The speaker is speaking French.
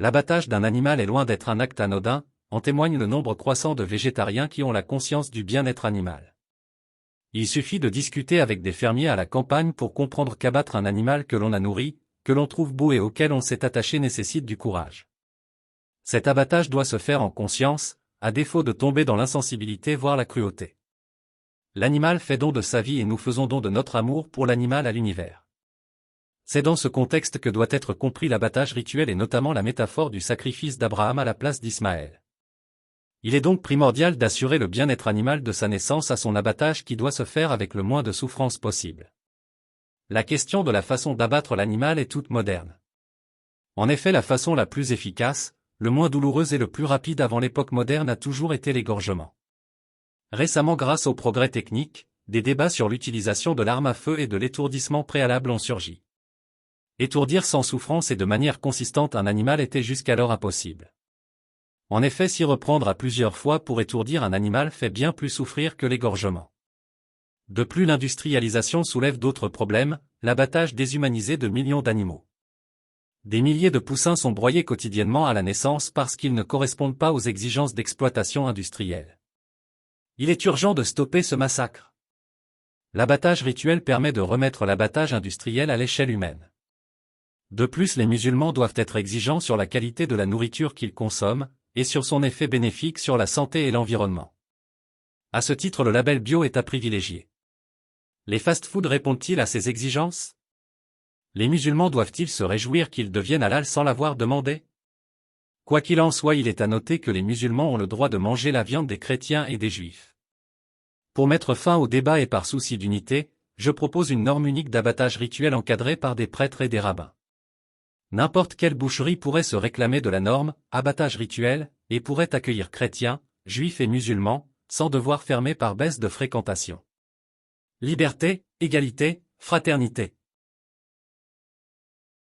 L'abattage d'un animal est loin d'être un acte anodin, en témoigne le nombre croissant de végétariens qui ont la conscience du bien-être animal. Il suffit de discuter avec des fermiers à la campagne pour comprendre qu'abattre un animal que l'on a nourri, que l'on trouve beau et auquel on s'est attaché nécessite du courage. Cet abattage doit se faire en conscience, à défaut de tomber dans l'insensibilité voire la cruauté. L'animal fait don de sa vie et nous faisons don de notre amour pour l'animal à l'univers. C'est dans ce contexte que doit être compris l'abattage rituel et notamment la métaphore du sacrifice d'Abraham à la place d'Ismaël. Il est donc primordial d'assurer le bien-être animal de sa naissance à son abattage qui doit se faire avec le moins de souffrance possible. La question de la façon d'abattre l'animal est toute moderne. En effet, la façon la plus efficace, le moins douloureuse et le plus rapide avant l'époque moderne a toujours été l'égorgement. Récemment, grâce aux progrès techniques, des débats sur l'utilisation de l'arme à feu et de l'étourdissement préalable ont surgi. Étourdir sans souffrance et de manière consistante un animal était jusqu'alors impossible. En effet, s'y reprendre à plusieurs fois pour étourdir un animal fait bien plus souffrir que l'égorgement. De plus, l'industrialisation soulève d'autres problèmes, l'abattage déshumanisé de millions d'animaux. Des milliers de poussins sont broyés quotidiennement à la naissance parce qu'ils ne correspondent pas aux exigences d'exploitation industrielle. Il est urgent de stopper ce massacre. L'abattage rituel permet de remettre l'abattage industriel à l'échelle humaine. De plus, les musulmans doivent être exigeants sur la qualité de la nourriture qu'ils consomment, et sur son effet bénéfique sur la santé et l'environnement. À ce titre, le label bio est à privilégier. Les fast-foods répondent-ils à ces exigences? Les musulmans doivent-ils se réjouir qu'ils deviennent halal sans l'avoir demandé? Quoi qu'il en soit, il est à noter que les musulmans ont le droit de manger la viande des chrétiens et des juifs. Pour mettre fin au débat et par souci d'unité, je propose une norme unique d'abattage rituel encadrée par des prêtres et des rabbins. N'importe quelle boucherie pourrait se réclamer de la norme « abattage rituel » et pourrait accueillir chrétiens, juifs et musulmans, sans devoir fermer par baisse de fréquentation. Liberté, égalité, fraternité.